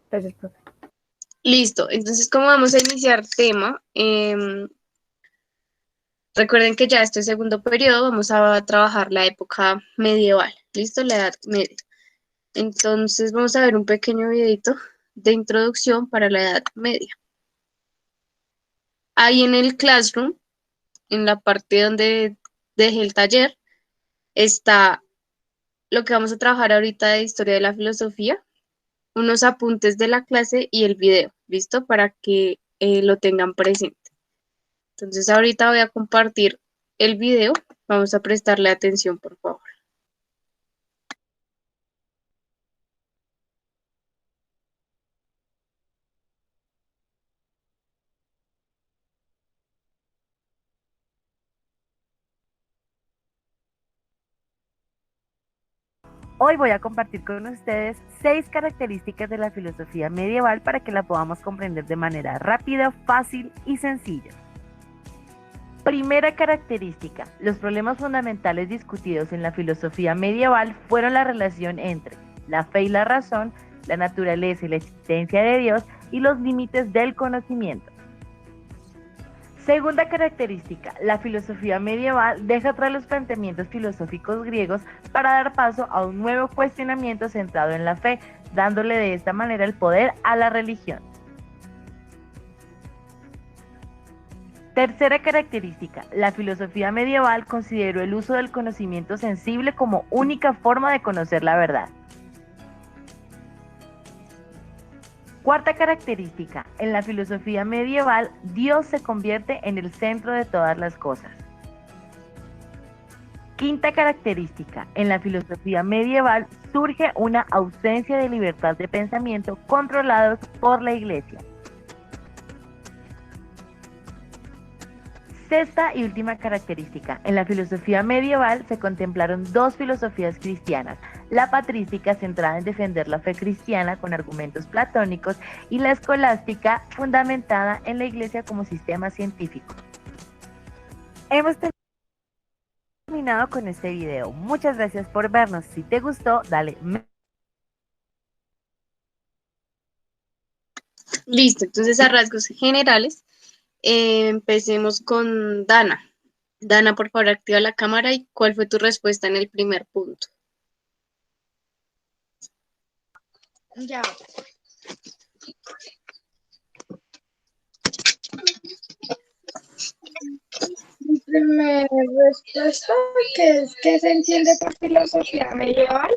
Gracias, profe. Listo, entonces, ¿cómo vamos a iniciar tema? Recuerden que ya este segundo periodo vamos a trabajar la época medieval, ¿listo? La Edad Media. Entonces, vamos a ver un pequeño videito de introducción para la Edad Media. Ahí en el Classroom, en la parte donde dejé el taller, está lo que vamos a trabajar ahorita de historia de la filosofía, unos apuntes de la clase y el video, ¿listo? Para que lo tengan presente. Entonces ahorita voy a compartir el video. Vamos a prestarle atención, por favor. Hoy voy a compartir con ustedes 6 características de la filosofía medieval para que la podamos comprender de manera rápida, fácil y sencilla. Primera característica, los problemas fundamentales discutidos en la filosofía medieval fueron la relación entre la fe y la razón, la naturaleza y la existencia de Dios y los límites del conocimiento. Segunda característica, la filosofía medieval deja atrás los planteamientos filosóficos griegos para dar paso a un nuevo cuestionamiento centrado en la fe, dándole de esta manera el poder a la religión. Tercera característica, la filosofía medieval consideró el uso del conocimiento sensible como única forma de conocer la verdad. Cuarta característica, en la filosofía medieval, Dios se convierte en el centro de todas las cosas. Quinta característica, en la filosofía medieval surge una ausencia de libertad de pensamiento controlados por la Iglesia. Sexta y última característica, en la filosofía medieval se contemplaron dos filosofías cristianas, la patrística centrada en defender la fe cristiana con argumentos platónicos y la escolástica fundamentada en la Iglesia como sistema científico. Hemos terminado con este video. Muchas gracias por vernos. Si te gustó, dale Listo, entonces a rasgos generales, empecemos con Dana. Dana, por favor, activa la cámara y ¿cuál fue tu respuesta en el primer punto? Ya. Mi primera respuesta, que se entiende por filosofía medieval.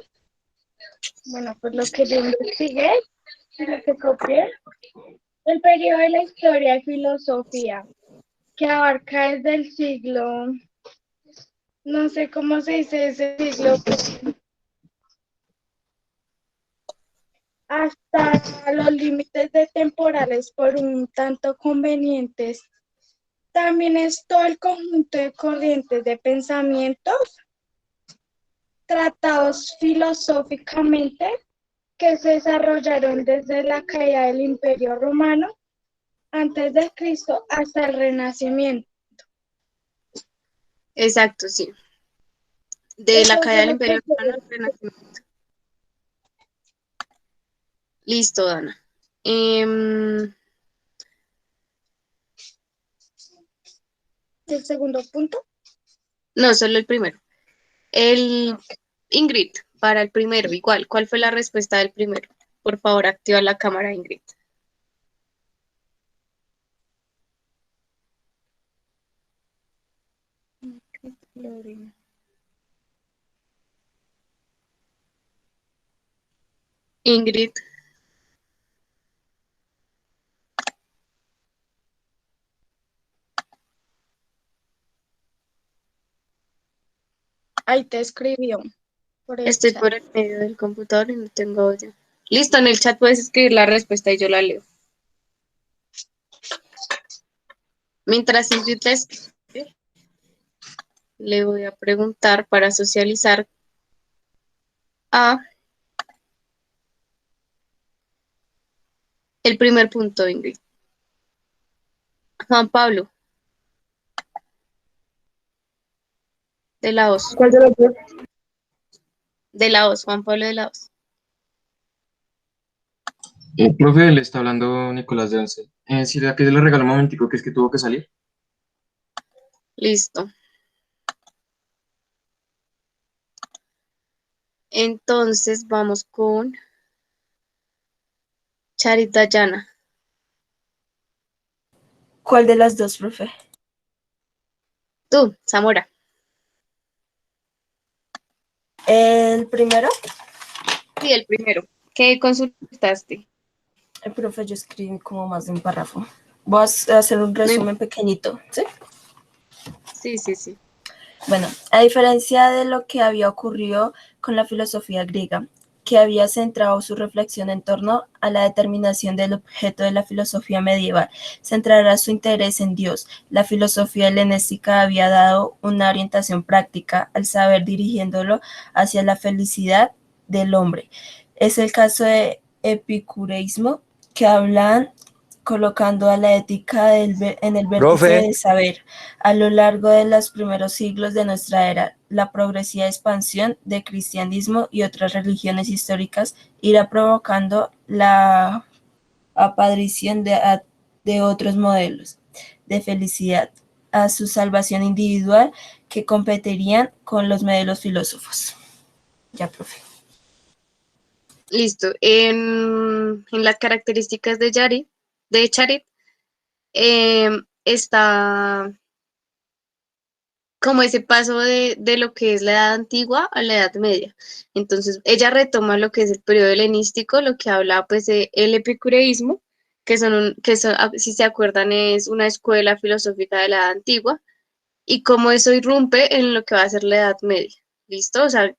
Bueno, pues lo que yo investigué y lo que copié. El periodo de la historia y filosofía, que abarca desde el siglo, no sé cómo se dice ese siglo, hasta los límites de temporales por un tanto convenientes. También es todo el conjunto de corrientes de pensamientos tratados filosóficamente que se desarrollaron desde la caída del Imperio Romano antes de Cristo hasta el Renacimiento. Exacto, sí. De la Eso caída fue del lo que Imperio Romano al Renacimiento. Listo, Dana. el segundo punto. No, solo el primero. El Ingrid, para el primero, igual. ¿Cuál fue la respuesta del primero? Por favor, activa la cámara, Ingrid. Ingrid. Ahí te escribió por el Estoy chat. por el medio del computador y no tengo audio. Listo, en el chat puedes escribir la respuesta y yo la leo. Mientras Ingrid la escribe, le voy a preguntar para socializar a el primer punto, Ingrid. Juan Pablo, de la OS. ¿Cuál de los dos? De la OS, Juan Pablo de la OS. Profe, le está hablando Nicolás de Once. ¿Será que le regalo un momentico que es que tuvo que salir? Listo. Entonces vamos con Charita Llana. ¿Cuál de las dos, profe? Tú, Zamora. El primero, Sí, el primero. ¿Qué consultaste? el profe, yo escribí como más de un párrafo. Voy a hacer un resumen pequeñito, ¿sí? Sí, sí, sí. Bueno, a diferencia de lo que había ocurrido con la filosofía griega, que había centrado su reflexión en torno a la determinación del objeto de la filosofía medieval, centrará su interés en Dios. La filosofía helenística había dado una orientación práctica al saber dirigiéndolo hacia la felicidad del hombre. Es el caso de epicureísmo, que hablan colocando a la ética en el vértice Profe, del saber. A lo largo de los primeros siglos de nuestra era, la progresiva expansión del cristianismo y otras religiones históricas irá provocando la aparición de otros modelos de felicidad a su salvación individual que competirían con los modelos filósofos. Ya, profe. Listo. En las características de Charit, está como ese paso de lo que es la edad antigua a la edad media. Entonces, ella retoma lo que es el periodo helenístico, lo que habla pues de el epicureísmo, si se acuerdan, es una escuela filosófica de la edad antigua, y cómo eso irrumpe en lo que va a ser la edad media. ¿Listo? O sea,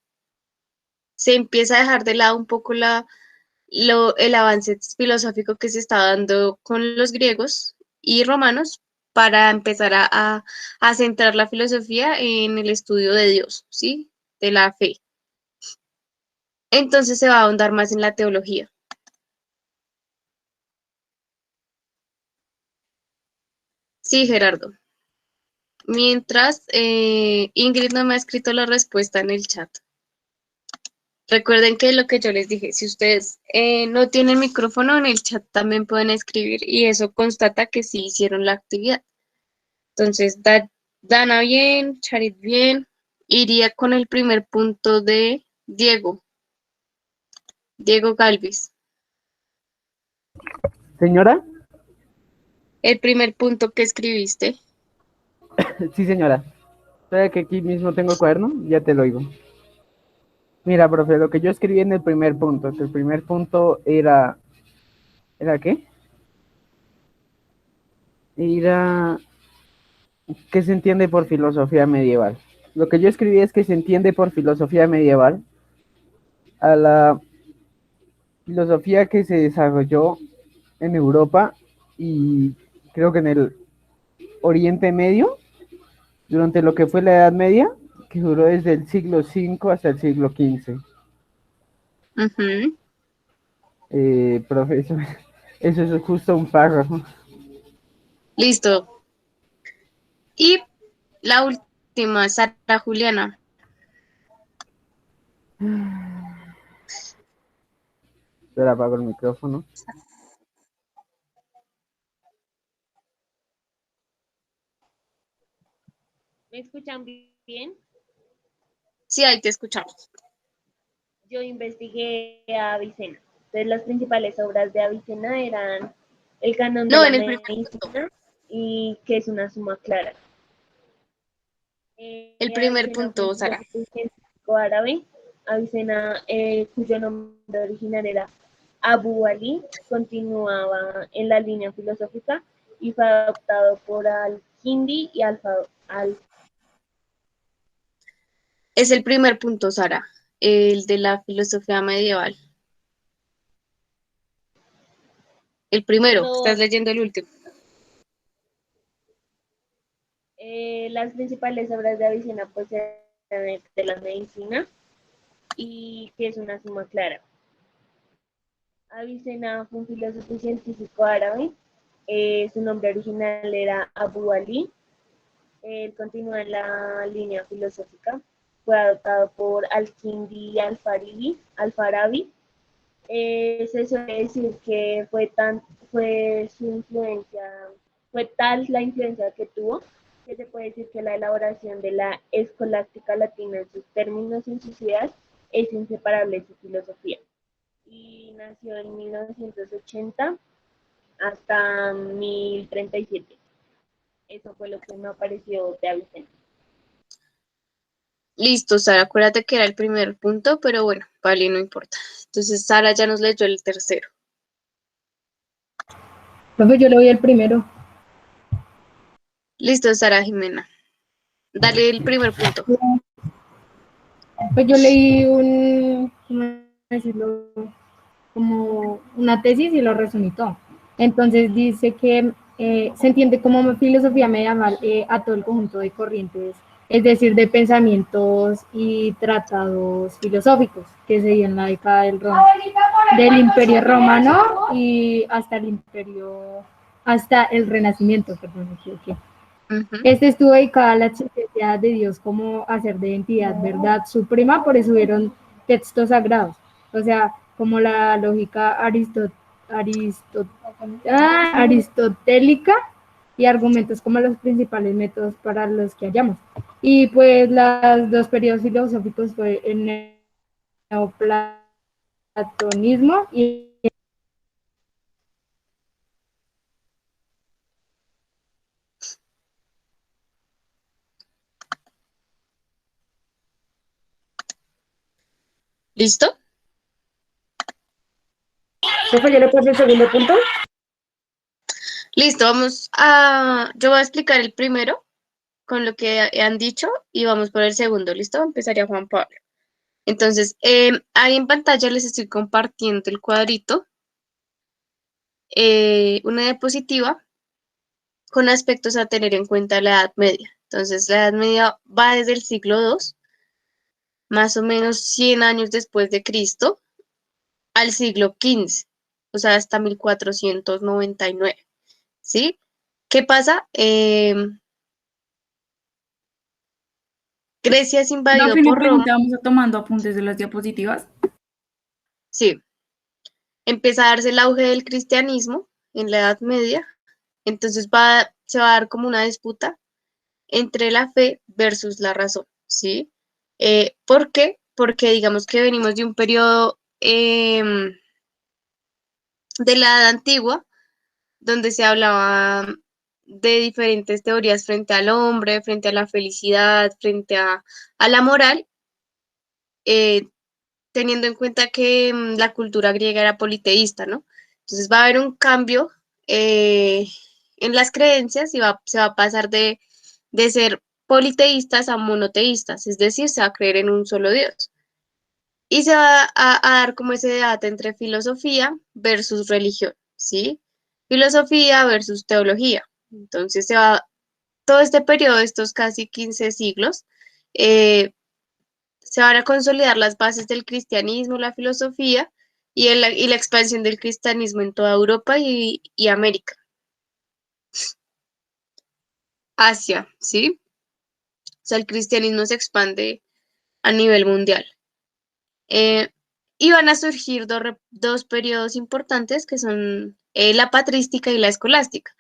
se empieza a dejar de lado un poco el avance filosófico que se está dando con los griegos y romanos para empezar a centrar la filosofía en el estudio de Dios, ¿sí? De la fe. Entonces se va a ahondar más en la teología. Sí, Gerardo. Mientras, Ingrid no me ha escrito la respuesta en el chat. Recuerden que lo que yo les dije, si ustedes no tienen micrófono en el chat también pueden escribir y eso constata que sí hicieron la actividad. Entonces, Dana bien, Charit bien. Iría con el primer punto de Diego Galvis. Señora, El primer punto que escribiste. sí señora. Espera que aquí mismo tengo el cuaderno, ya te lo digo. Mira, profe, lo que yo escribí en el primer punto, que el primer punto era... ¿Era qué? Era... ¿Qué se entiende por filosofía medieval? Lo que yo escribí es que se entiende por filosofía medieval a la filosofía que se desarrolló en Europa y creo que en el Oriente Medio, durante lo que fue la Edad Media, que duró desde el siglo V hasta el siglo XV. Ujú. Profesor, eso es justo un párrafo. Listo. Y la última, Sara Juliana. Espera, apago el micrófono. ¿Me escuchan bien? Sí, ahí te escuchamos. Yo investigué a Avicena. Entonces, las principales obras de Avicena eran el canon de No, la en el primer punto. medicina y que es una suma clara. El primer Avicena fue un punto, Sara. filósofo y científico árabe. Avicena, cuyo nombre original era Abu Ali, continuaba en la línea filosófica y fue adoptado por Al-Kindi y Al Es el primer punto, Sara. El de la filosofía medieval. El primero, estás Perdón, leyendo el último. las principales obras de Avicena pues eran de la medicina y que es una suma clara. Avicena fue un filósofo y científico árabe. Su nombre original era Abu Ali. Él continúa en la línea filosófica. Fue adoptado por Al-Kindi y Al-Farabi. Se suele decir que fue su influencia, fue tal la influencia que tuvo, que se puede decir que la elaboración de la escolástica latina en sus términos y en sus ideas es inseparable de su filosofía. Y nació en 1980 hasta 1037. Eso fue lo que me apareció de Avicena. Listo, Sara, acuérdate que era el primer punto, pero bueno, vale, no importa. Entonces, Sara ya nos leyó el tercero. Profe, yo le doy el primero. Listo, Sara Jimena. Dale el primer punto. Pues yo leí ¿cómo decirlo? Como una tesis y lo resumí todo. Entonces dice que se entiende como filosofía medieval a todo el conjunto de corrientes, es decir, de pensamientos y tratados filosóficos que se dio en la década del Imperio Romano y hasta el Renacimiento, perdón, me equivoqué. Este estuvo dedicado a la existencia de Dios como hacer de identidad, verdad suprema, por eso hubieron textos sagrados, o sea, como la lógica aristotélica y argumentos como los principales métodos para los que hallamos. Y pues los dos periodos filosóficos fue el neoplatonismo y ¿Listo? Profe, ¿yo le puse el segundo punto? Listo, yo voy a explicar el primero con lo que han dicho y vamos por el segundo, ¿listo? Empezaría Juan Pablo. Entonces, ahí en pantalla les estoy compartiendo el cuadrito, una diapositiva con aspectos a tener en cuenta la Edad Media. Entonces, la Edad Media va desde el siglo II, más o menos 100 años después de Cristo, al siglo XV, o sea, hasta 1499, ¿sí? ¿Qué pasa? Grecia es invadido Profe, una por Roma, pregunta, vamos a tomando apuntes de las diapositivas. sí, empieza a darse el auge del cristianismo en la Edad Media, entonces se va a dar como una disputa entre la fe versus la razón, ¿sí? ¿Por qué? Porque digamos que venimos de un periodo de la Edad Antigua, donde se hablaba de diferentes teorías frente al hombre, frente a la felicidad, frente a la moral, eh, teniendo en cuenta que la cultura griega era politeísta, ¿no? Entonces va a haber un cambio en las creencias y se va a pasar de ser politeístas a monoteístas, es decir, se va a creer en un solo Dios. Y se va a dar como ese debate entre filosofía versus religión, ¿sí? Filosofía versus teología. Entonces todo este periodo, estos casi 15 siglos, eh, se van a consolidar las bases del cristianismo, la filosofía y la expansión del cristianismo en toda Europa y América. Asia, ¿sí? O sea, el cristianismo se expande a nivel mundial. Eh, y van a surgir dos periodos importantes que son la patrística y la escolástica.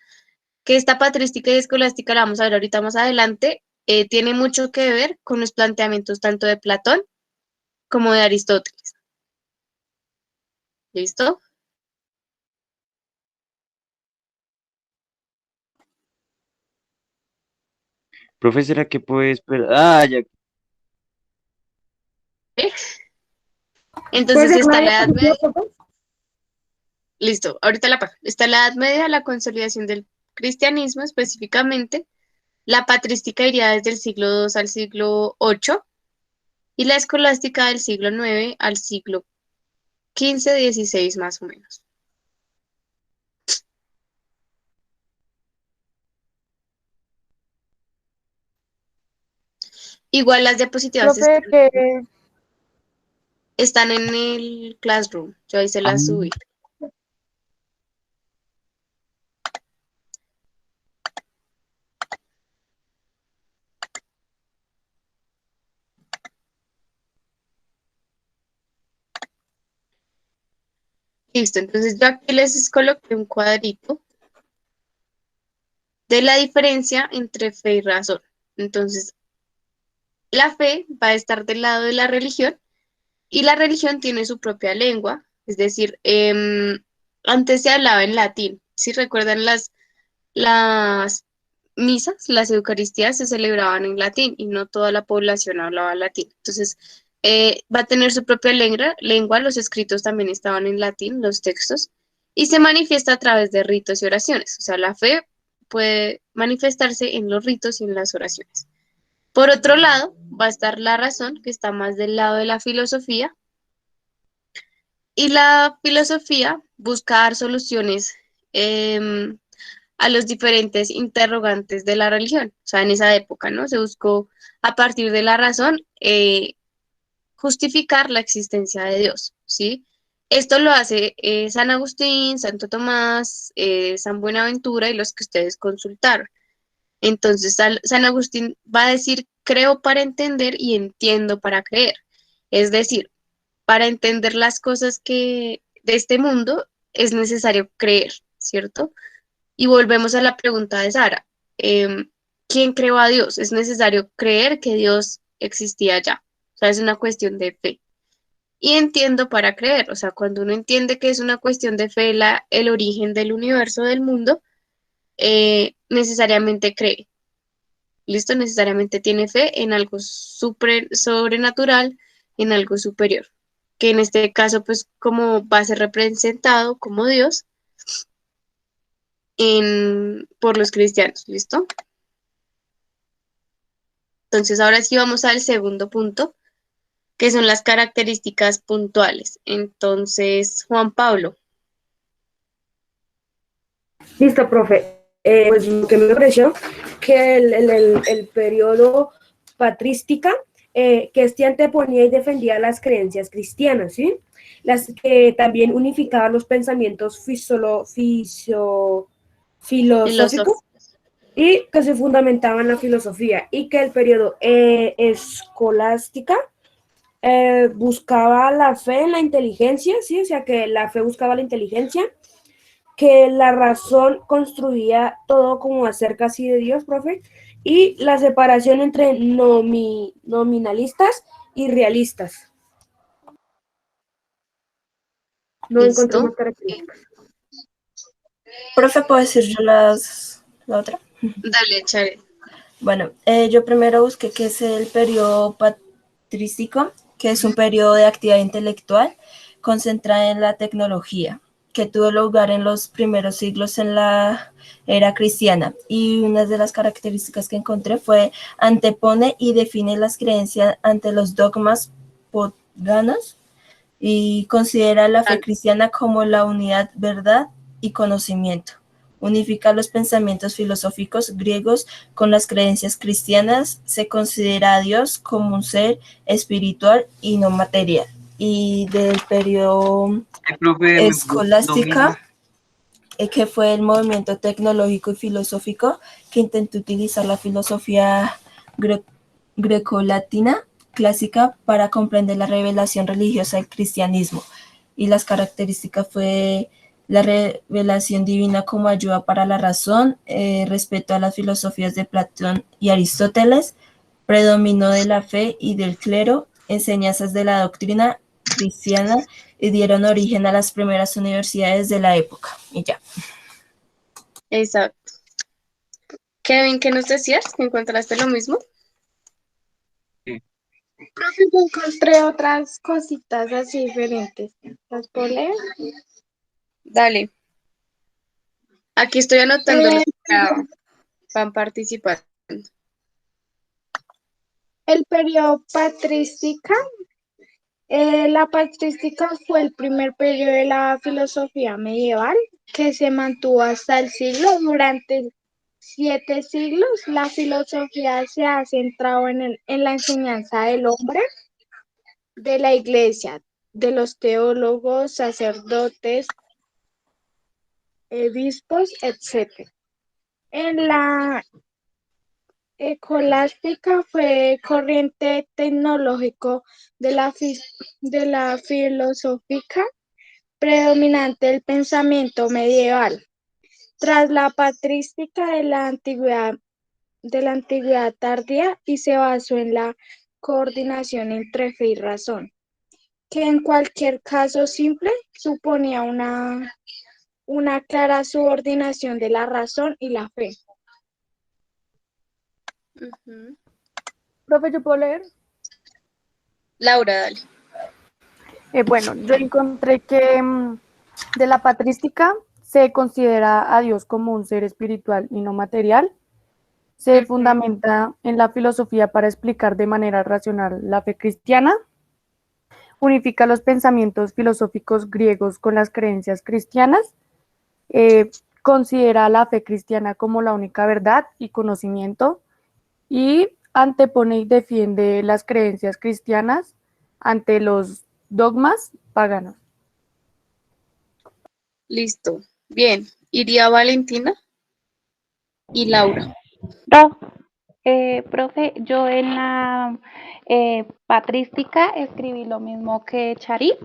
Que esta patrística y escolástica, la vamos a ver ahorita más adelante, tiene mucho que ver con los planteamientos tanto de Platón como de Aristóteles. ¿Listo? Profe, ¿será que puede esperar? Ah, ya. ¿Eh? ¿Puede Entonces ser la está la Edad Media. diapositiva, profe? Listo, ahorita la paso. Está la Edad Media, la consolidación del cristianismo específicamente. La patrística iría desde el siglo II al siglo VIII y la escolástica del siglo IX al siglo XV, XVI más o menos. Igual las diapositivas Profe, que están en el Classroom. Yo ahí se las subí. Listo, entonces yo aquí les coloqué un cuadrito de la diferencia entre fe y razón. Entonces, la fe va a estar del lado de la religión y la religión tiene su propia lengua, es decir, antes se hablaba en latín. Si recuerdan las misas, las eucaristías se celebraban en latín y no toda la población hablaba latín. Entonces, va a tener su propia lengua, los escritos también estaban en latín, los textos, y se manifiesta a través de ritos y oraciones. O sea, la fe puede manifestarse en los ritos y en las oraciones. Por otro lado, va a estar la razón, que está más del lado de la filosofía, y la filosofía busca dar soluciones a los diferentes interrogantes de la religión. O sea, en esa época, ¿no? Se buscó a partir de la razón justificar la existencia de Dios, ¿sí? Esto lo hace San Agustín, Santo Tomás, San Buenaventura y los que ustedes consultaron. Entonces, San Agustín va a decir, creo para entender y entiendo para creer. Es decir, para entender las cosas que de este mundo es necesario creer, ¿cierto? Y volvemos a la pregunta de Sara. ¿Quién creó a Dios? Es necesario creer que Dios existía ya. O sea, es una cuestión de fe. Y entiendo para creer. O sea, cuando uno entiende que es una cuestión de fe el origen del universo, del mundo, necesariamente cree. ¿Listo? Necesariamente tiene fe en algo sobrenatural, en algo superior. Que en este caso, pues, como va a ser representado como Dios por los cristianos. ¿Listo? Entonces, ahora sí vamos al segundo punto, que son las características puntuales. Entonces, Juan Pablo. Listo, profe. Pues lo que me pareció que el periodo patrística, que este anteponía y defendía las creencias cristianas, ¿sí? Las que también unificaban los pensamientos filosóficos y que se fundamentaban en la filosofía, y que el periodo escolástica buscaba la fe en la inteligencia, ¿sí? O sea, que la fe buscaba la inteligencia, que la razón construía todo como acerca así de Dios, profe, y la separación entre nominalistas y realistas. No encontré más características. Profe, ¿puedo decir yo la otra? Dale, Chare. Bueno, yo primero busqué qué es el periodo patrístico, que es un periodo de actividad intelectual concentrada en la tecnología, que tuvo lugar en los primeros siglos en la era cristiana. Y una de las características que encontré fue antepone y define las creencias ante los dogmas paganos y considera la fe cristiana como la unidad, verdad y conocimiento. Unifica los pensamientos filosóficos griegos con las creencias cristianas, se considera a Dios como un ser espiritual y no material. Y del periodo escolástica, que fue el movimiento tecnológico y filosófico que intentó utilizar la filosofía grecolatina clásica para comprender la revelación religiosa del cristianismo. Y las características fue la revelación divina como ayuda para la razón, respeto a las filosofías de Platón y Aristóteles, predominio de la fe y del clero, enseñanzas de la doctrina cristiana, y dieron origen a las primeras universidades de la época. Y ya. Exacto. Kevin, ¿qué nos decías? ¿Encontraste lo mismo? Profe, yo encontré otras cositas así diferentes. ¿Las puedo leer? Dale. Aquí estoy anotando los que van participando. El periodo patrística. La patrística fue el primer periodo de la filosofía medieval que se mantuvo hasta el siglo. Durante 7 siglos, la filosofía se ha centrado en la enseñanza del hombre, de la iglesia, de los teólogos, sacerdotes, obispos, etc. En la escolástica fue corriente tecnológico de la filosófica, predominante del pensamiento medieval. Tras la patrística de la antigüedad tardía y se basó en la coordinación entre fe y razón, que en cualquier caso simple suponía una clara subordinación de la razón y la fe. Ujú. Profe, ¿yo puedo leer? Laura, dale. Bueno, yo encontré que de la patrística se considera a Dios como un ser espiritual y no material. Se fundamenta en la filosofía para explicar de manera racional la fe cristiana. Unifica los pensamientos filosóficos griegos con las creencias cristianas. Considera la fe cristiana como la única verdad y conocimiento. Y antepone y defiende las creencias cristianas ante los dogmas paganos. Listo. Bien. Iría Valentina y Laura. Profe, yo en la patrística escribí lo mismo que Charit,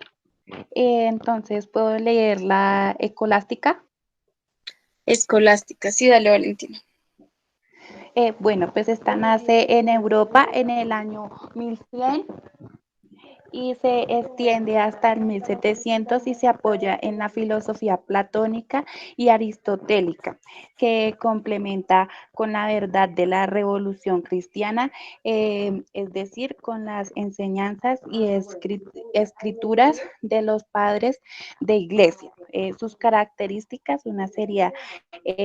entonces puedo leer la escolástica. Escolástica, sí, dale, Valentina. Bueno, pues esta nace en Europa en el año 1100 y se extiende hasta el 1700 y se apoya en la filosofía platónica y aristotélica, que complementa con la verdad de la revolución cristiana, es decir, con las enseñanzas y escrituras de los padres de iglesia. Sus características, una sería,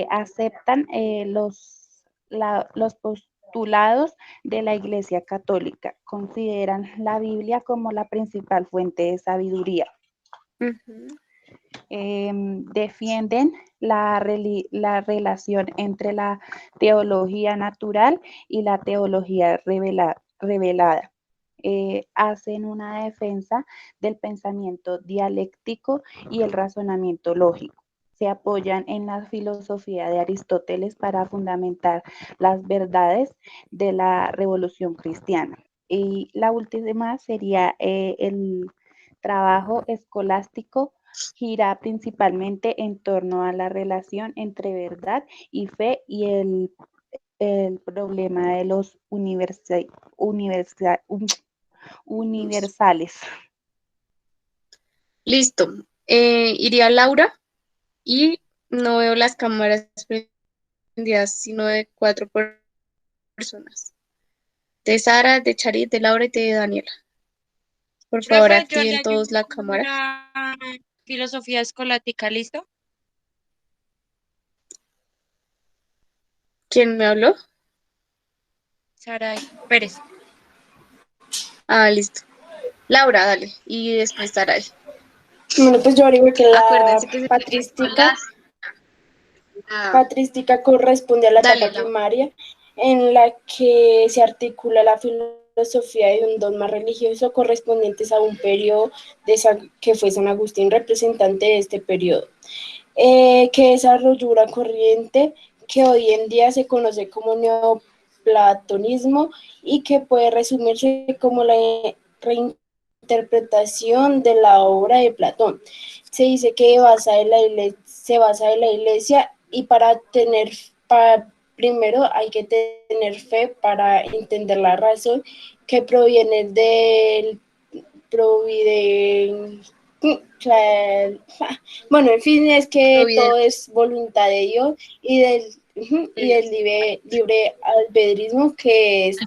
aceptan los postulados de la Iglesia Católica. Consideran la Biblia como la principal fuente de sabiduría. Defienden la relación entre la teología natural y la teología revelada. Hacen una defensa del pensamiento dialéctico y el razonamiento lógico. Se apoyan en la filosofía de Aristóteles para fundamentar las verdades de la revolución cristiana. Y la última sería el trabajo escolástico, gira principalmente en torno a la relación entre verdad y fe y el problema de los universales. Listo. Iría Laura y no veo las cámaras prendidas, sino de 4 personas. De Sara, de Charit, de Laura y de Daniela. Por favor, Profe, yo le activen todos ayudo la con cámara. la filosofía escolástica, ¿listo? ¿Quién me habló? Saray Pérez. Ah, listo. Laura, dale. Y después Saray. Bueno, pues yo digo que la Acuérdense que patrística corresponde a la Dale, etapa primaria en la que se articula la filosofía de un dogma religioso correspondientes a un periodo que fue San Agustín, representante de este periodo, que desarrolló una corriente que hoy en día se conoce como neoplatonismo y que puede resumirse como la reinterpretación de la obra de Platón. Se dice que se basa en la iglesia y primero hay que tener fe para entender la razón que proviene del bueno, en fin, es que todo es voluntad de Dios y del libre albedrismo, que es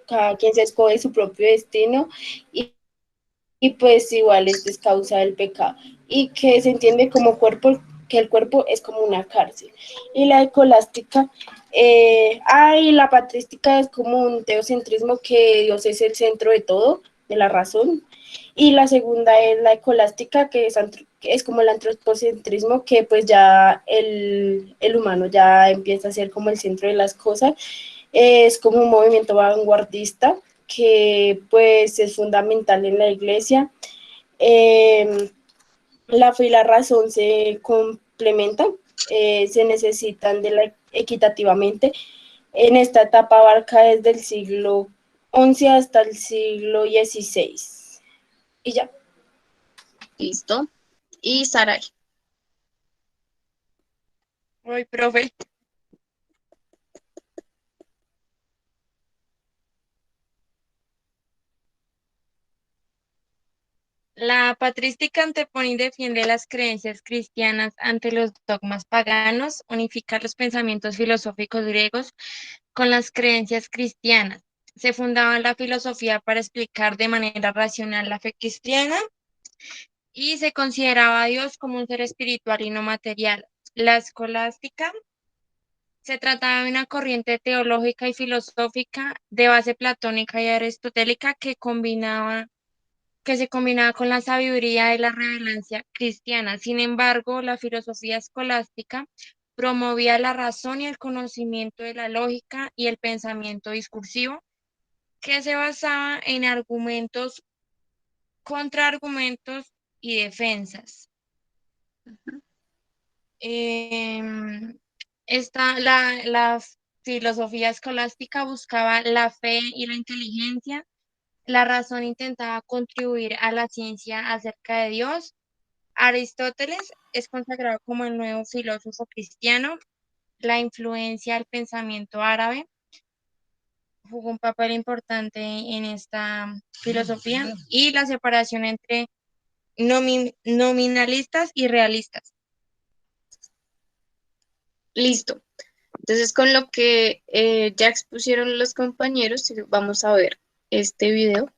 cada quien se escoge su propio destino y pues igual esto es causa del pecado y que se entiende como que el cuerpo es como una cárcel. Y la escolástica, la patrística es como un teocentrismo, que Dios es el centro de todo, de la razón. Y la segunda es la escolástica, que es como el antropocentrismo, que pues ya el humano ya empieza a ser como el centro de las cosas. Es como un movimiento vanguardista que pues es fundamental en la iglesia. La fe y la razón se complementan, se necesitan equitativamente. En esta etapa abarca desde el siglo XI hasta el siglo XVI. Y ya. Listo. y Sarai. Uy, profe. La patrística antepone y defiende las creencias cristianas ante los dogmas paganos, unifica los pensamientos filosóficos griegos con las creencias cristianas. Se fundaba en la filosofía para explicar de manera racional la fe cristiana y se consideraba a Dios como un ser espiritual y no material. La escolástica se trataba de una corriente teológica y filosófica de base platónica y aristotélica que se combinaba con la sabiduría de la revelancia cristiana. Sin embargo, la filosofía escolástica promovía la razón y el conocimiento de la lógica y el pensamiento discursivo, que se basaba en argumentos, contraargumentos y defensas. Em, la filosofía escolástica buscaba la fe y la inteligencia. La razón intentaba contribuir a la ciencia acerca de Dios. Aristóteles es consagrado como el nuevo filósofo cristiano. La influencia del pensamiento árabe jugó un papel importante en esta filosofía y la separación entre nominalistas y realistas. Listo. Entonces, con lo que ya expusieron los compañeros, vamos a ver este video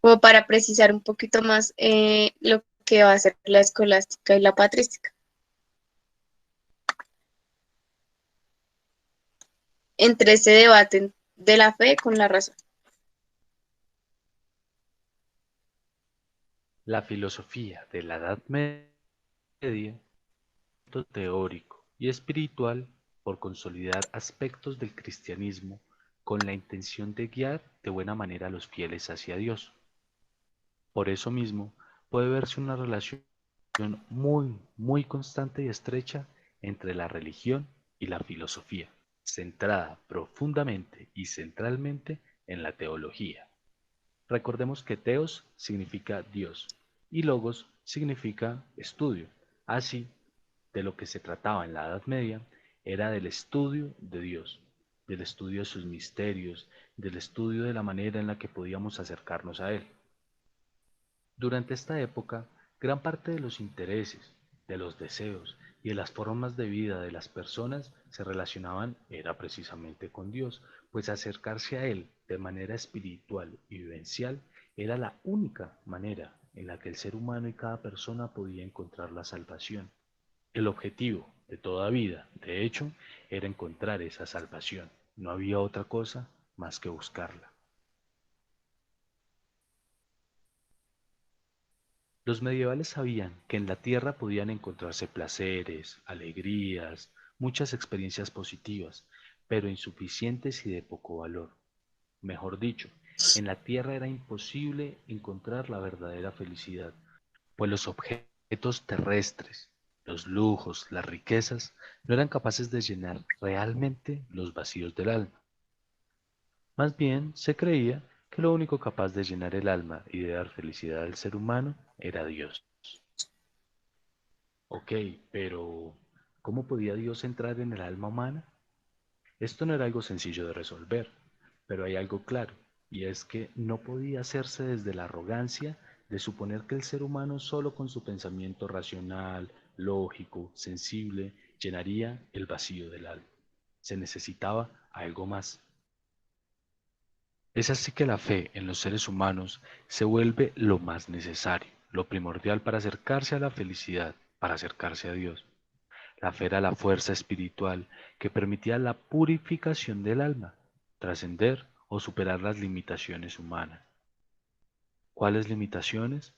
como para precisar un poquito más lo que va a ser la escolástica y la patrística. Entre ese debate de la fe con la razón. La filosofía de la Edad Media, teórico y espiritual por consolidar aspectos del cristianismo con la intención de guiar de buena manera a los fieles hacia Dios. Por eso mismo puede verse una relación muy constante y estrecha entre la religión y la filosofía, centrada profundamente y centralmente en la teología. Recordemos que teos significa Dios y logos significa estudio. Así, de lo que se trataba en la Edad Media era del estudio de Dios, del estudio de sus misterios, del estudio de la manera en la que podíamos acercarnos a Él. Durante esta época, gran parte de los intereses, de los deseos y de las formas de vida de las personas se relacionaban era precisamente con Dios, pues acercarse a Él de manera espiritual y vivencial era la única manera en la que el ser humano y cada persona podía encontrar la salvación. El objetivo de toda vida, de hecho, era encontrar esa salvación. No había otra cosa más que buscarla. Los medievales sabían que en la tierra podían encontrarse placeres, alegrías, muchas experiencias positivas, pero insuficientes y de poco valor. Mejor dicho, en la tierra era imposible encontrar la verdadera felicidad, pues los objetos terrestres, los lujos, las riquezas, no eran capaces de llenar realmente los vacíos del alma. Más bien, se creía que lo único capaz de llenar el alma y de dar felicidad al ser humano era Dios. Ok, pero ¿cómo podía Dios entrar en el alma humana? Esto no era algo sencillo de resolver, pero hay algo claro, y es que no podía hacerse desde la arrogancia de suponer que el ser humano solo con su pensamiento racional, lógico, sensible, llenaría el vacío del alma. Se necesitaba algo más. Es así que la fe en los seres humanos se vuelve lo más necesario, lo primordial para acercarse a la felicidad, para acercarse a Dios. La fe era la fuerza espiritual que permitía la purificación del alma, trascender o superar las limitaciones humanas. ¿Cuáles limitaciones?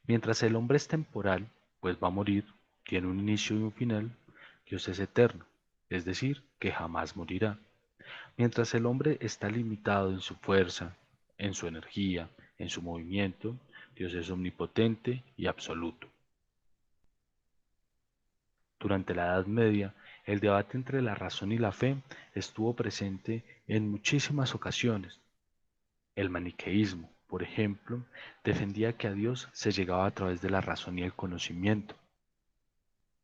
Mientras el hombre es temporal, pues va a morir, tiene un inicio y un final, Dios es eterno, es decir, que jamás morirá. Mientras el hombre está limitado en su fuerza, en su energía, en su movimiento, Dios es omnipotente y absoluto. Durante la Edad Media, el debate entre la razón y la fe estuvo presente en muchísimas ocasiones. El maniqueísmo, Por ejemplo, defendía que a Dios se llegaba a través de la razón y el conocimiento.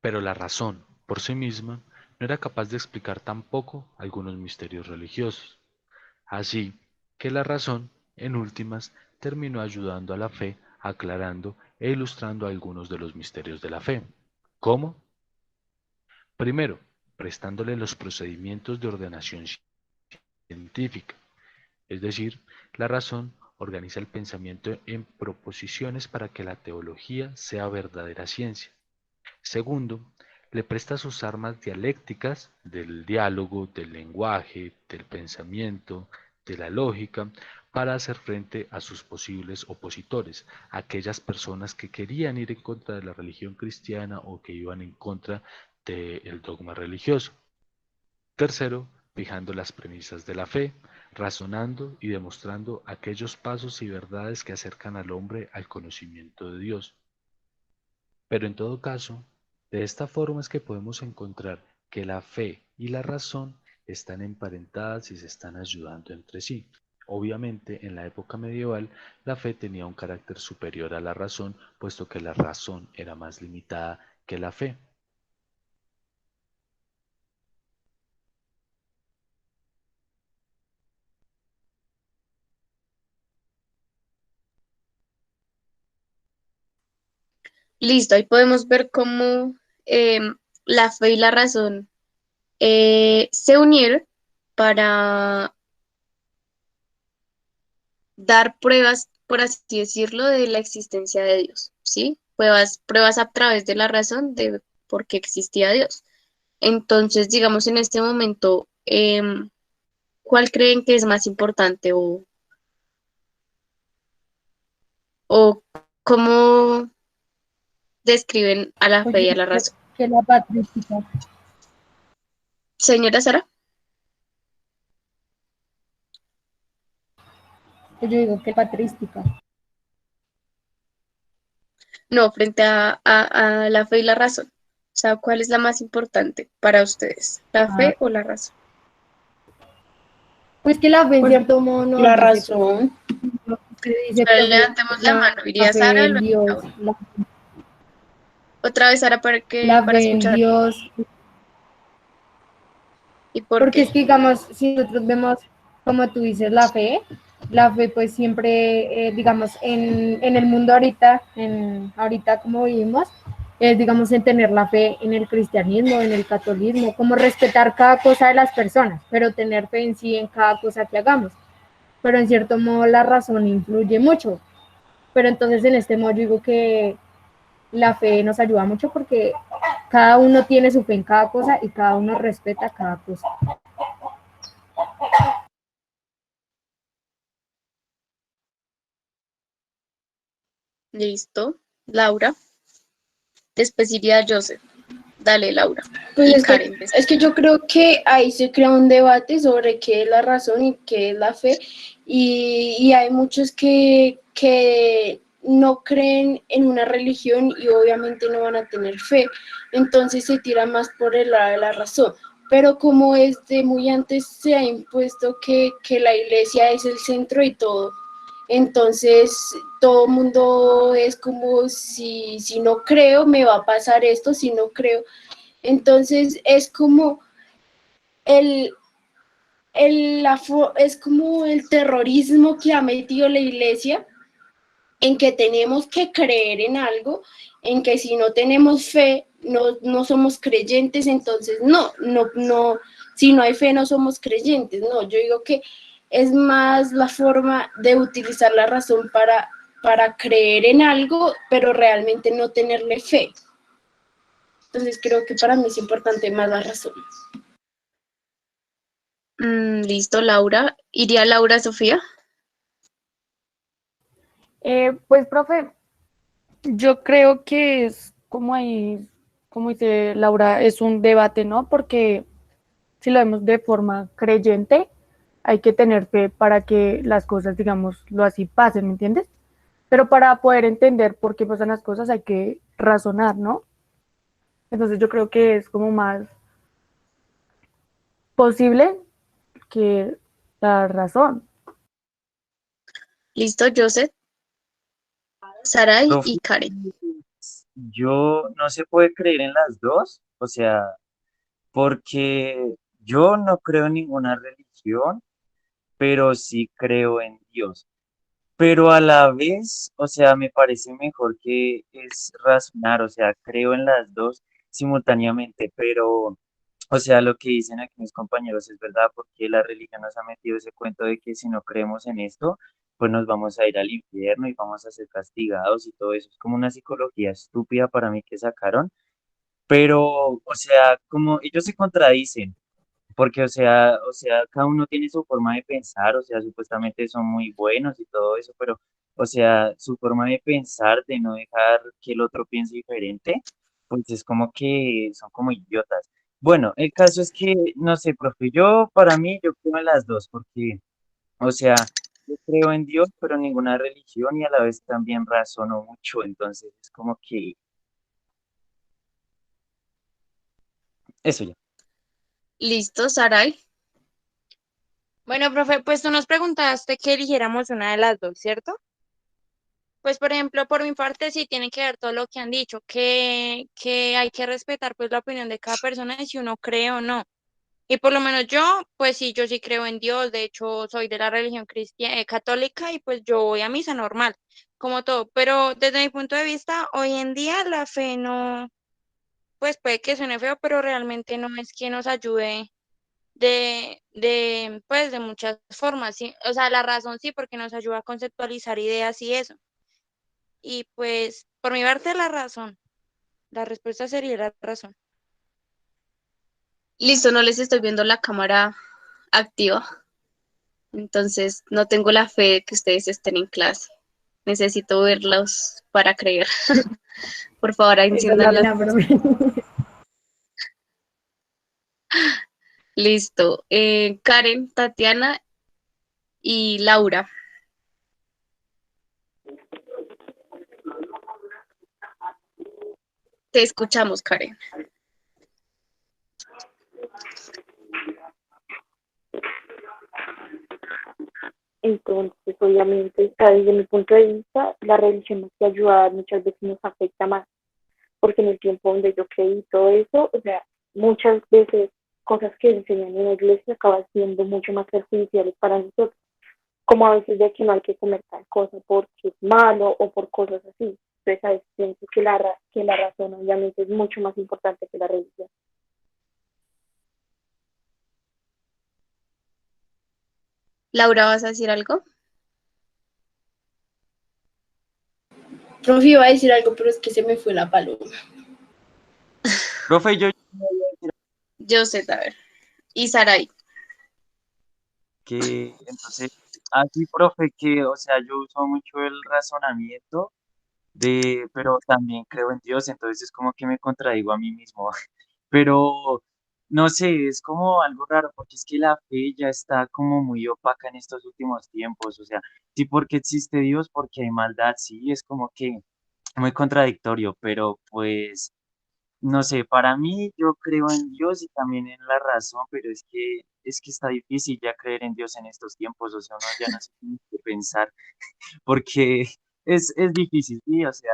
Pero la razón, por sí misma, no era capaz de explicar tampoco algunos misterios religiosos. Así que la razón, en últimas, terminó ayudando a la fe, aclarando e ilustrando algunos de los misterios de la fe. ¿Cómo? Primero, prestándole los procedimientos de ordenación científica, es decir, la razón organiza el pensamiento en proposiciones para que la teología sea verdadera ciencia. Segundo, le presta sus armas dialécticas del diálogo, del lenguaje, del pensamiento, de la lógica, para hacer frente a sus posibles opositores, aquellas personas que querían ir en contra de la religión cristiana o que iban en contra del dogma religioso. Tercero, fijando las premisas de la fe, razonando y demostrando aquellos pasos y verdades que acercan al hombre al conocimiento de Dios. Pero en todo caso, de esta forma es que podemos encontrar que la fe y la razón están emparentadas y se están ayudando entre sí. Obviamente, en la época medieval, la fe tenía un carácter superior a la razón, puesto que la razón era más limitada que la fe. Listo, ahí podemos ver cómo la fe y la razón se unieron para dar pruebas, por así decirlo, de la existencia de Dios, ¿sí? Pruebas a través de la razón de por qué existía Dios. Entonces, digamos, en este momento, ¿cuál creen que es más importante o cómo describen a la fe Oye, y a la razón? que la patrística. Señora Sara. Yo digo que patrística. No, frente a la fe y la razón. O sea, ¿cuál es la más importante para ustedes? ¿La fe o la razón? Pues que la fe en Pues, cierto modo no la dice, pues, razón. lo que usted dice, Pero profe, levantemos la mano. la ¿Iría fe Sara o en lo Dios, Laura? Otra vez Sara la para fe en escuchar. Dios, ¿Y por porque qué? es que digamos, si nosotros vemos, como tú dices, la fe pues siempre, digamos, en el mundo ahorita, ahorita como vivimos, es digamos en tener la fe en el cristianismo, en el catolicismo, como respetar cada cosa de las personas, pero tener fe en sí en cada cosa que hagamos. Pero en cierto modo la razón influye mucho. Pero entonces en este modo yo digo que la fe nos ayuda mucho porque cada uno tiene su fe en cada cosa y cada uno respeta cada cosa. Listo. Laura. Después iría Joseph. Dale, Laura. Pues Y Karen. es que yo creo que ahí se crea un debate sobre qué es la razón y qué es la fe, y hay muchos que no creen en una religión y obviamente no van a tener fe, entonces se tira más por el lado de la razón. Pero como desde muy antes se ha impuesto que la iglesia es el centro y todo, entonces todo el mundo es como si no creo me va a pasar esto, si no creo. Entonces es como es como el terrorismo que ha metido la iglesia, en que tenemos que creer en algo, en que si no tenemos fe, no somos creyentes, entonces no, si no hay fe no somos creyentes, no, yo digo que es más la forma de utilizar la razón para creer en algo, pero realmente no tenerle fe. Entonces creo que para mí es importante más la razón. Listo, Laura. ¿Iría Laura, Sofía? Pues, profe, yo creo que es como ahí, como dice Laura, es un debate, ¿no? Porque si lo vemos de forma creyente, hay que tener fe para que las cosas, digamos, lo así pasen, ¿me entiendes? Pero para poder entender por qué pasan las cosas hay que razonar, ¿no? Entonces yo creo que es como más posible que la razón. Listo, Joseph, Sarai Profe, y Karen. yo no se puede creer en las dos, o sea, porque yo no creo en ninguna religión, pero sí creo en Dios. Pero a la vez, o sea, me parece mejor que es razonar, o sea, creo en las dos simultáneamente, pero, o sea, lo que dicen aquí mis compañeros es verdad, porque la religión nos ha metido ese cuento de que si no creemos en esto, pues nos vamos a ir al infierno y vamos a ser castigados y todo eso. Es como una psicología estúpida para mí que sacaron, pero, o sea, como ellos se contradicen. Porque, o sea, cada uno tiene su forma de pensar, o sea, supuestamente son muy buenos y todo eso, pero, o sea, su forma de pensar, de no dejar que el otro piense diferente, pues es como que son como idiotas. Bueno, el caso es que, no sé, profe, para mí, yo creo en las dos, porque, o sea, yo creo en Dios, pero en ninguna religión y a la vez también razono mucho, entonces es como que, eso ya. Listo, Sarai. Bueno, profe, pues tú nos preguntaste que eligiéramos una de las dos, ¿cierto? Pues, por ejemplo, por mi parte sí tiene que ver todo lo que han dicho, que hay que respetar pues la opinión de cada persona y si uno cree o no. Y por lo menos yo, pues sí, yo sí creo en Dios, de hecho soy de la religión cristiana, católica y pues yo voy a misa normal, como todo, pero desde mi punto de vista, hoy en día la fe no, pues puede que suene feo, pero realmente no es que nos ayude pues de muchas formas, sí, o sea, la razón sí, porque nos ayuda a conceptualizar ideas y eso. Y pues, por mi parte, la razón. La respuesta sería la razón. Listo, no les estoy viendo la cámara activa, entonces no tengo la fe de que ustedes estén en clase. Necesito verlos para creer. Por favor, Esa es la enciendan las. pena, profe. Listo. Karen, Tatiana y Laura. Te escuchamos, Karen. Entonces, obviamente, desde mi punto de vista, la religión más que ayuda muchas veces nos afecta más, porque en el tiempo donde yo creí todo eso, o sea, muchas veces cosas que enseñan en la iglesia acaban siendo mucho más perjudiciales para nosotros, como a veces de que no hay que comer tal cosa porque es malo o por cosas así. Entonces, a veces pienso que la razón obviamente es mucho más importante que la religión. Laura, ¿vas a decir algo? Profe, iba a decir algo, pero es que se me fue la paloma. Profe, yo Yo sé, a ver. Y Sarai. que entonces, así, profe, que, o sea, yo uso mucho el razonamiento pero también creo en Dios, entonces es como que me contradigo a mí mismo, pero no sé, es como algo raro, porque es que la fe ya está como muy opaca en estos últimos tiempos, o sea, sí porque existe Dios, porque hay maldad, sí, es como que muy contradictorio, pero pues no sé, para mí yo creo en Dios y también en la razón, pero es que está difícil ya creer en Dios en estos tiempos, o sea, uno ya no sé qué pensar, porque es difícil, sí, o sea,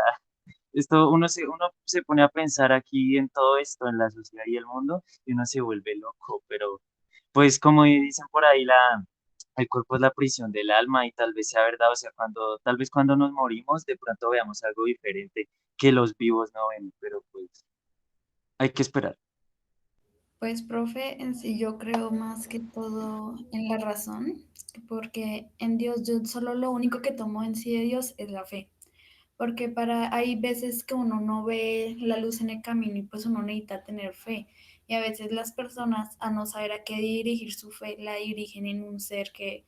uno se pone a pensar aquí en todo esto, en la sociedad y el mundo, y uno se vuelve loco, pero pues como dicen por ahí, el cuerpo es la prisión del alma y tal vez sea verdad, o sea, tal vez cuando nos morimos, de pronto veamos algo diferente que los vivos no ven, pero pues hay que esperar. Pues, profe, en sí yo creo más que todo en la razón, porque en Dios yo solo lo único que tomo en sí de Dios es la fe, porque hay veces que uno no ve la luz en el camino y pues uno necesita tener fe, y a veces las personas a no saber a qué dirigir su fe, la dirigen en un ser que,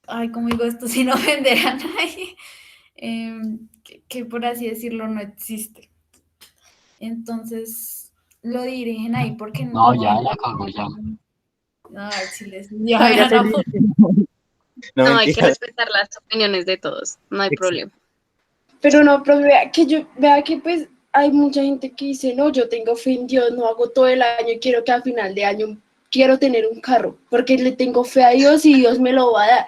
ay, como digo esto sin ofender a nadie, que por así decirlo no existe. Entonces lo dirigen ahí porque No, no ya hay. la cago ya. No, Chile, ya Ay, me ya van se a dice. No No, hay que mentiras. respetar las opiniones de todos. No hay problema. Pero no, profe, vea que pues hay mucha gente que dice, no, yo tengo fe en Dios, no hago todo el año y quiero que al final de año quiero tener un carro, porque le tengo fe a Dios y Dios me lo va a dar.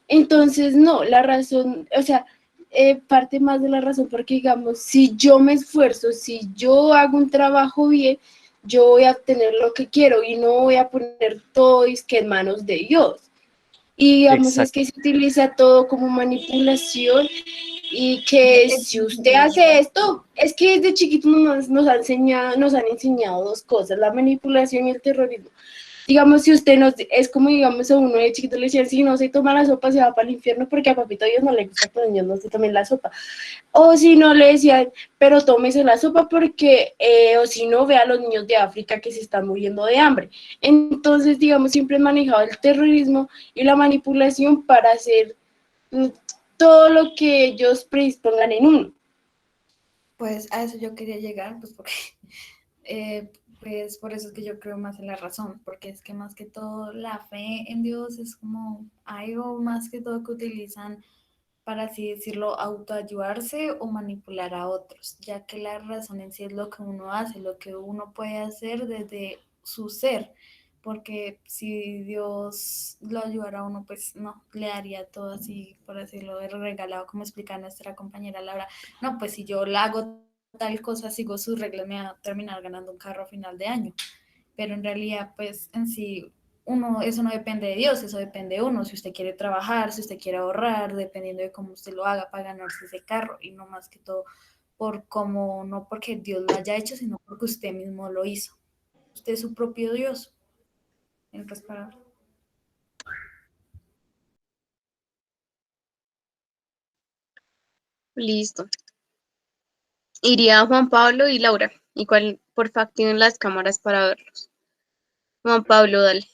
Entonces, no, la razón, o sea, parte más de la razón porque, digamos, si yo me esfuerzo, si yo hago un trabajo bien, yo voy a obtener lo que quiero y no voy a poner todo es que en manos de Dios. Y digamos, es Exacto. que se utiliza todo como manipulación y que si usted hace esto, es que desde chiquitos nos han enseñado dos cosas, la manipulación y el terrorismo. Digamos, si usted no, es como, digamos, a uno de chiquito le decían, si no se toma la sopa, se va para el infierno, porque a papito Dios no le gusta que los niños no se tomen la sopa. O si no, le decían, pero tómese la sopa porque, o si no, ve a los niños de África que se están muriendo de hambre. Entonces, digamos, siempre han manejado el terrorismo y la manipulación para hacer todo lo que ellos predispongan en uno. Pues a eso yo quería llegar, pues porque pues por eso es que yo creo más en la razón, porque es que más que todo la fe en Dios es como algo más que todo que utilizan para así decirlo, autoayudarse o manipular a otros, ya que la razón en sí es lo que uno hace, lo que uno puede hacer desde su ser, porque si Dios lo ayudara a uno, pues no, le haría todo así, por decirlo, de regalado, como explica nuestra compañera Laura. No, pues si yo la hago tal cosa, sigo sus reglas, me va a terminar ganando un carro a final de año. Pero en realidad, pues en sí, uno, eso no depende de Dios, eso depende de uno. Si usted quiere trabajar, si usted quiere ahorrar, dependiendo de cómo usted lo haga para ganarse ese carro, y no más que todo por cómo, no porque Dios lo haya hecho, sino porque usted mismo lo hizo. Usted es su propio Dios, en otras palabras. Listo. Iría Juan Pablo y Laura. Igual, porfa, activen las cámaras para verlos. Juan Pablo, dale.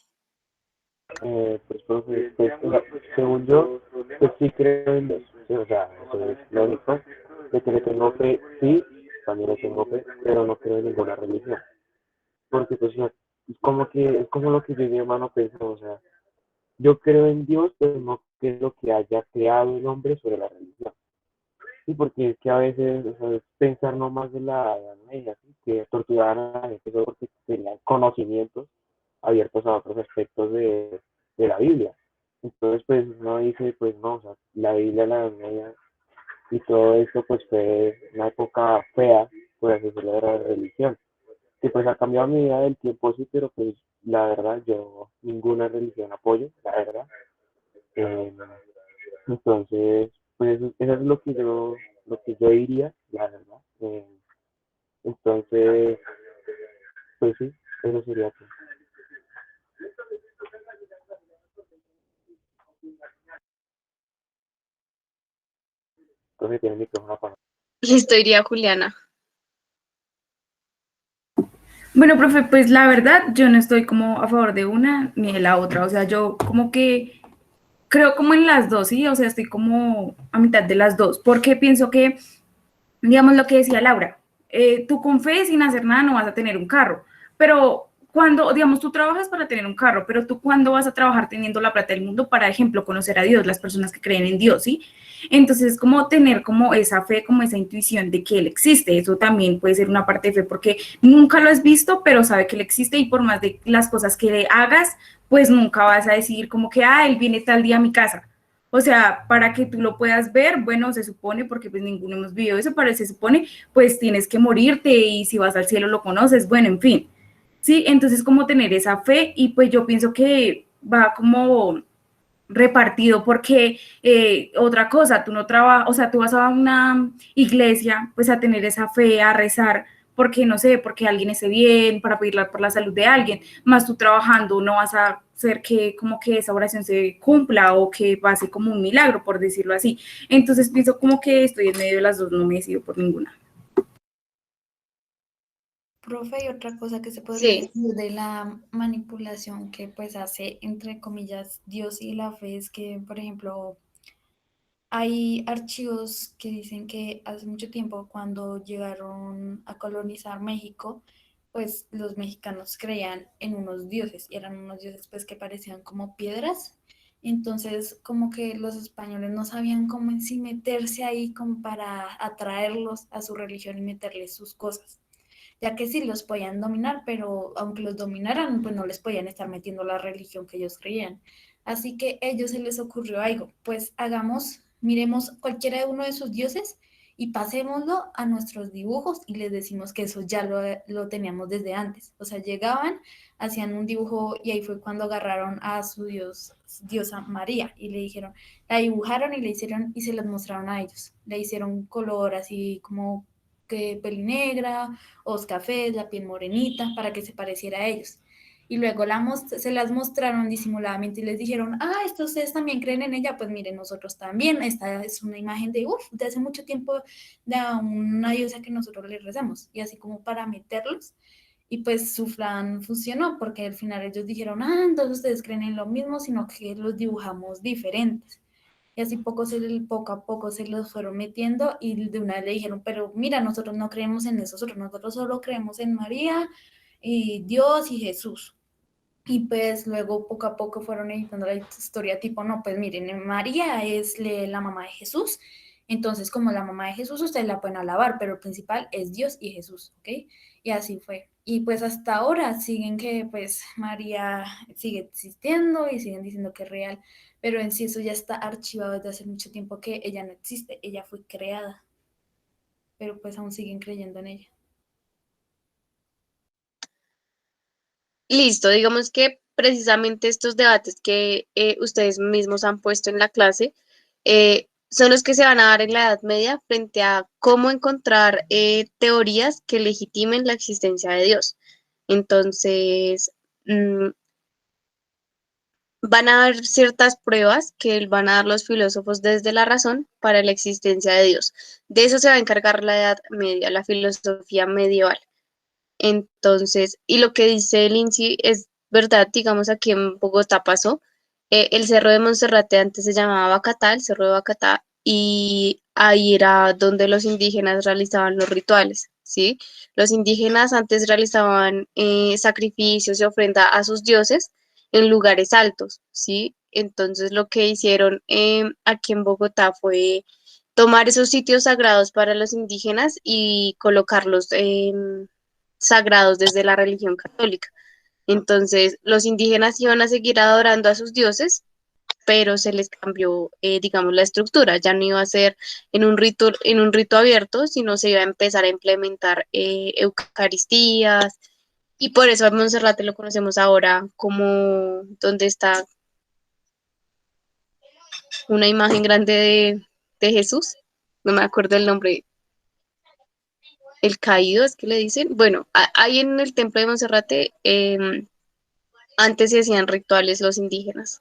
Pues, profe, pues, o sea, según yo, pues sí creo en Dios, sí, o sea, eso es lógico, de que le tengo fe, sí, también le tengo fe, pero no creo en ninguna religión, porque pues no, es como lo que yo y mi hermano pensamos, o sea, yo creo en Dios, pero no creo que haya creado el hombre sobre la religión, sí, porque es que a veces, o sea, es pensar no más de la Edad Media, ¿sí? Que torturaban a la gente solo porque tenían conocimientos abiertos a otros aspectos de la Biblia. Entonces, pues uno dice, pues no, o sea, la Biblia, la Edad Media y todo esto, pues fue una época fea, por así decirlo, de la religión. Que pues ha cambiado mi vida del tiempo, sí, pero pues la verdad, yo ninguna religión apoyo, la verdad. Eh, entonces, pues eso es lo que yo diría, la verdad. Entonces, pues sí, eso sería todo. Entonces tiene el micrófono apagado. Listo, iría Juliana. Bueno, profe, pues la verdad yo no estoy como a favor de una ni de la otra, o sea, yo como que creo como en las dos, ¿sí? O sea, estoy como a mitad de las dos, porque pienso que, digamos lo que decía Laura, tú con fe sin hacer nada no vas a tener un carro, pero cuando, digamos, tú trabajas para tener un carro, pero tú cuando vas a trabajar teniendo la plata del mundo para, ejemplo, conocer a Dios, las personas que creen en Dios, ¿sí? Entonces, como tener como esa fe, como esa intuición de que Él existe, eso también puede ser una parte de fe, porque nunca lo has visto, pero sabe que Él existe y por más de las cosas que le hagas, pues nunca vas a decir como que, Él viene tal día a mi casa. O sea, para que tú lo puedas ver, bueno, se supone, porque pues ninguno hemos vivido eso, pero se supone, pues tienes que morirte y si vas al cielo lo conoces, bueno, en fin. Sí, entonces como tener esa fe y pues yo pienso que va como repartido porque otra cosa, tú no trabajas, o sea, tú vas a una iglesia pues a tener esa fe, a rezar, porque no sé, porque alguien esté bien, para pedirle por la salud de alguien, más tú trabajando no vas a hacer que como que esa oración se cumpla o que pase como un milagro, por decirlo así. Entonces pienso como que estoy en medio de las dos, no me decido por ninguna. Profe, y otra cosa que se podría Sí. decir de la manipulación que pues hace, entre comillas, Dios y la fe es que, por ejemplo, hay archivos que dicen que hace mucho tiempo, cuando llegaron a colonizar México, pues los mexicanos creían en unos dioses, y eran unos dioses pues que parecían como piedras. Entonces, como que los españoles no sabían cómo en sí meterse ahí como para atraerlos a su religión y meterles sus cosas, ya que sí los podían dominar, pero aunque los dominaran, pues no les podían estar metiendo la religión que ellos creían. Así que a ellos se les ocurrió algo, pues miremos cualquiera de uno de sus dioses y pasémoslo a nuestros dibujos y les decimos que eso ya lo teníamos desde antes. O sea, llegaban, hacían un dibujo y ahí fue cuando agarraron a su diosa María y le dijeron, la dibujaron y le hicieron y se las mostraron a ellos. Le hicieron color así como que peli negra, ojos cafés, la piel morenita, para que se pareciera a ellos. Y luego se las mostraron disimuladamente y les dijeron, esto ustedes también creen en ella, pues miren, nosotros también, esta es una imagen de hace mucho tiempo de una diosa que nosotros le rezamos, y así como para meterlos, y pues su plan funcionó, porque al final ellos dijeron, entonces ustedes creen en lo mismo, sino que los dibujamos diferentes. Y así poco a poco se los fueron metiendo y de una vez le dijeron, pero mira, nosotros no creemos en eso, nosotros solo creemos en María y Dios y Jesús. Y pues luego poco a poco fueron editando la historia tipo, no, pues miren, María es la mamá de Jesús, entonces como la mamá de Jesús ustedes la pueden alabar, pero el principal es Dios y Jesús, ¿ok? Y así fue. Y pues hasta ahora siguen que pues María sigue existiendo y siguen diciendo que es real, pero en sí eso ya está archivado desde hace mucho tiempo que ella no existe, ella fue creada, pero pues aún siguen creyendo en ella. Listo, digamos que precisamente estos debates que ustedes mismos han puesto en la clase son los que se van a dar en la Edad Media frente a cómo encontrar teorías que legitimen la existencia de Dios. Entonces, van a dar ciertas pruebas que van a dar los filósofos desde la razón para la existencia de Dios. De eso se va a encargar la Edad Media, la filosofía medieval. Entonces, y lo que dice Lindsay es verdad, digamos, aquí en Bogotá pasó. El Cerro de Monserrate antes se llamaba Bacatá, el Cerro de Bacatá, y ahí era donde los indígenas realizaban los rituales, ¿sí? Los indígenas antes realizaban sacrificios y ofrenda a sus dioses en lugares altos, ¿sí? Entonces, lo que hicieron aquí en Bogotá fue tomar esos sitios sagrados para los indígenas y colocarlos sagrados desde la religión católica. Entonces, los indígenas iban a seguir adorando a sus dioses, pero se les cambió, digamos, la estructura. Ya no iba a ser en un rito abierto, sino se iba a empezar a implementar eucaristías. Y por eso a Monserrate lo conocemos ahora como donde está una imagen grande de Jesús. No me acuerdo el nombre, el caído, es que le dicen. Bueno, ahí en el templo de Monserrate antes se hacían rituales los indígenas.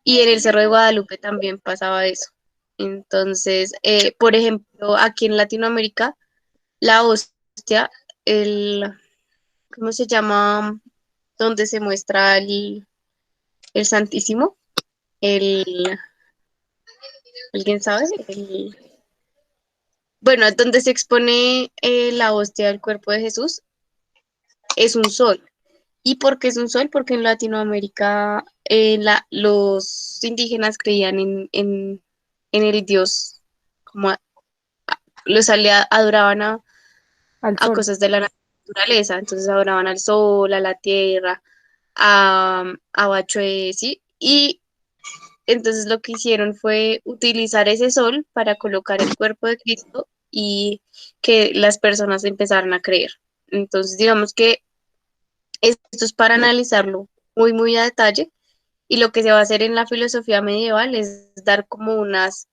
Y en el Cerro de Guadalupe también pasaba eso. Entonces, por ejemplo, aquí en Latinoamérica, la hostia, ¿cómo se llama? Donde se muestra el Santísimo, el, ¿alguien sabe? Bueno, donde se expone la hostia del cuerpo de Jesús, es un sol. ¿Y por qué es un sol? Porque en Latinoamérica los indígenas creían en el Dios, como adoraban a cosas de la naturaleza, entonces adoraban al sol, a la tierra, a Bachué, ¿sí? Y entonces lo que hicieron fue utilizar ese sol para colocar el cuerpo de Cristo y que las personas empezaran a creer. Entonces, digamos que esto es para analizarlo muy, muy a detalle, y lo que se va a hacer en la filosofía medieval es dar como unas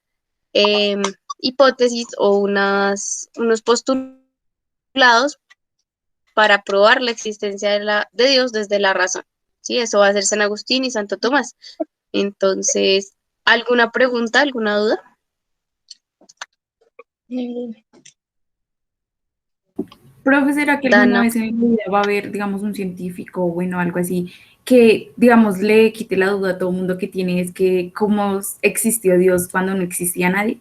hipótesis o unos postulados para probar la existencia de Dios desde la razón. ¿Sí? Eso va a ser San Agustín y Santo Tomás. Entonces, ¿alguna pregunta, alguna duda? Profe, ¿será que alguna vez en mi vida va a haber, digamos, un científico o bueno, algo así, que, digamos, le quite la duda a todo el mundo que tiene es que cómo existió Dios cuando no existía nadie?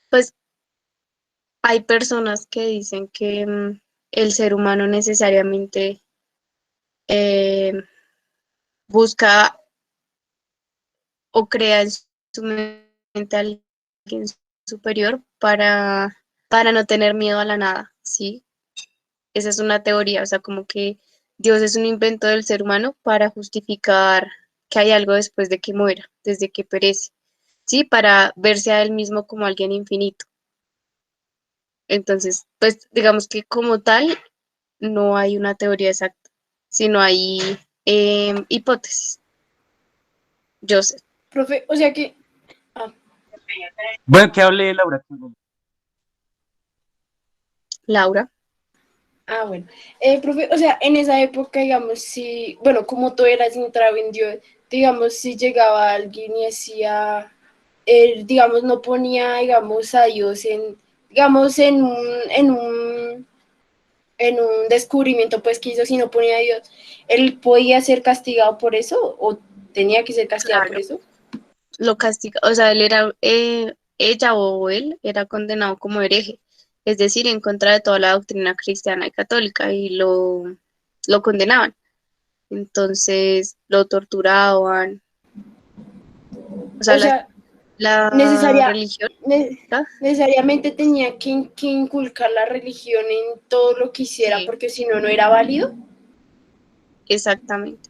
Pues hay personas que dicen que el ser humano necesariamente busca o crea en su mente a alguien superior para no tener miedo a la nada, ¿sí? Esa es una teoría, o sea, como que Dios es un invento del ser humano para justificar que hay algo después de que muera, desde que perece, ¿sí? Para verse a él mismo como alguien infinito. Entonces, pues digamos que como tal no hay una teoría exacta, sino hay hipótesis. Yo sé. Profe, o sea que, Bueno, que hable Laura. Laura. bueno, profe, o sea, en esa época, digamos, si, bueno, como tú eras centrado en Dios, digamos, si llegaba alguien y decía, digamos, no ponía, digamos, a Dios digamos, en un descubrimiento, pues, que hizo, si no ponía a Dios, ¿él podía ser castigado por eso o tenía que ser castigado por eso? Lo castiga, o sea, él era, ella o él era condenado como hereje, es decir, en contra de toda la doctrina cristiana y católica, y lo condenaban. Entonces lo torturaban. O sea, la religión. Necesariamente tenía que inculcar la religión en todo lo que hiciera, porque si no, no era válido. Exactamente.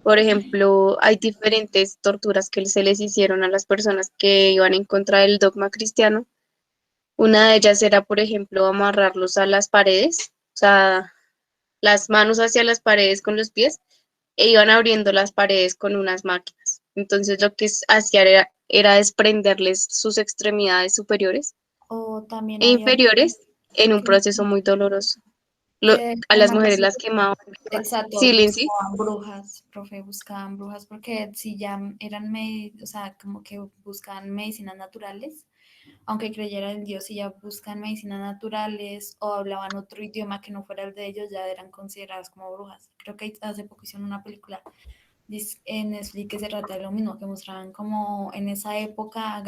Por ejemplo, hay diferentes torturas que se les hicieron a las personas que iban en contra del dogma cristiano. Una de ellas era, por ejemplo, amarrarlos a las paredes, o sea, las manos hacia las paredes con los pies, e iban abriendo las paredes con unas máquinas. Entonces lo que hacían era desprenderles sus extremidades superiores O también e inferiores en un proceso muy doloroso. A las mujeres las quemaban. Exacto, Sí, Lindsay. buscaban brujas, profe, buscaban brujas, porque si ya eran, o sea, como que buscaban medicinas naturales, aunque creyeran en Dios, si ya buscan medicinas naturales o hablaban otro idioma que no fuera el de ellos, ya eran consideradas como brujas. Creo que hace poco hicieron una película en Netflix que se trata de lo mismo, que mostraban como en esa época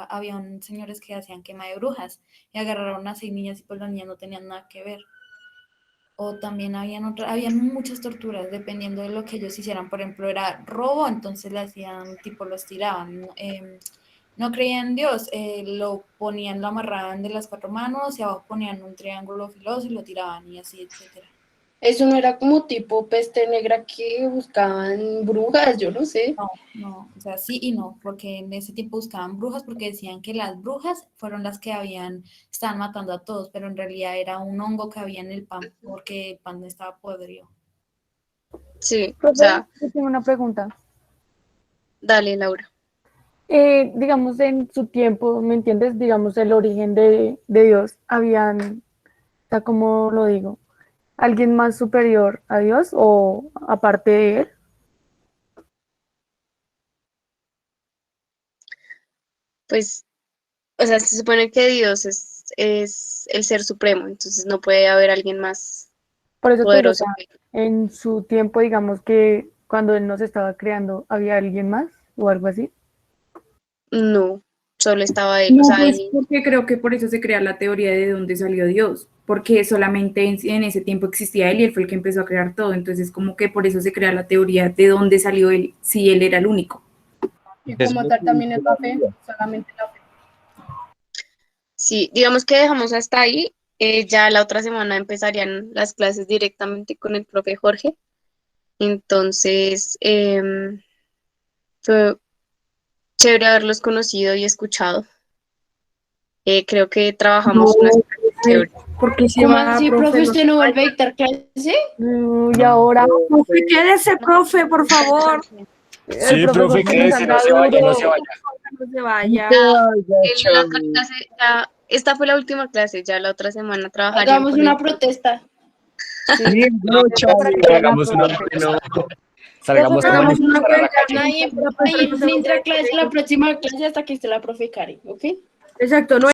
habían señores que hacían quema de brujas y agarraron a 6 niñas y pues las niñas no tenían nada que ver. O también habían muchas torturas dependiendo de lo que ellos hicieran. Por ejemplo, era robo, entonces le hacían, tipo los tiraban. No creían en Dios, lo amarraban de las 4 manos y abajo ponían un triángulo filoso y lo tiraban y así, etcétera. Eso no era como tipo peste negra que buscaban brujas, yo no sé. No, o sea, sí y no, porque en ese tiempo buscaban brujas porque decían que las brujas fueron las que estaban matando a todos, pero en realidad era un hongo que había en el pan porque el pan estaba podrido. Sí, o sea. Yo tengo una pregunta. Dale, Laura. Digamos, en su tiempo, ¿me entiendes? Digamos, el origen de Dios, o sea, ¿cómo lo digo? ¿Alguien más superior a Dios o aparte de él? Pues, o sea, se supone que Dios es el ser supremo, entonces no puede haber alguien más Por eso poderoso. En su tiempo, digamos que cuando él nos estaba creando, ¿había alguien más o algo así? No, solo estaba él. No, O sea, pues porque creo que por eso se crea la teoría de dónde salió Dios, porque solamente en ese tiempo existía él y él fue el que empezó a crear todo, entonces como que por eso se crea la teoría de dónde salió él, si él era el único. Y como tal también es la fe, solamente la fe. Sí, digamos que dejamos hasta ahí. Ya la otra semana empezarían las clases directamente con el profe Jorge. Entonces, fue chévere haberlos conocido y escuchado. Creo que trabajamos una chévere. Porque ¿cómo así, profe? ¿Usted no vuelve a dictar clase? Y ahora, profe, quédese, profe, por favor. Sí, profe, quédese, no se vaya, no se vaya. No se vaya. Esta fue la última clase, ya la otra semana trabajarían. Hagamos con una él. protesta. Sí, no, hagamos una, no, salgamos Hagamos como una protesta. Nadie entra a clase la próxima clase hasta que esté la profe Karen, ¿ok? Exacto, no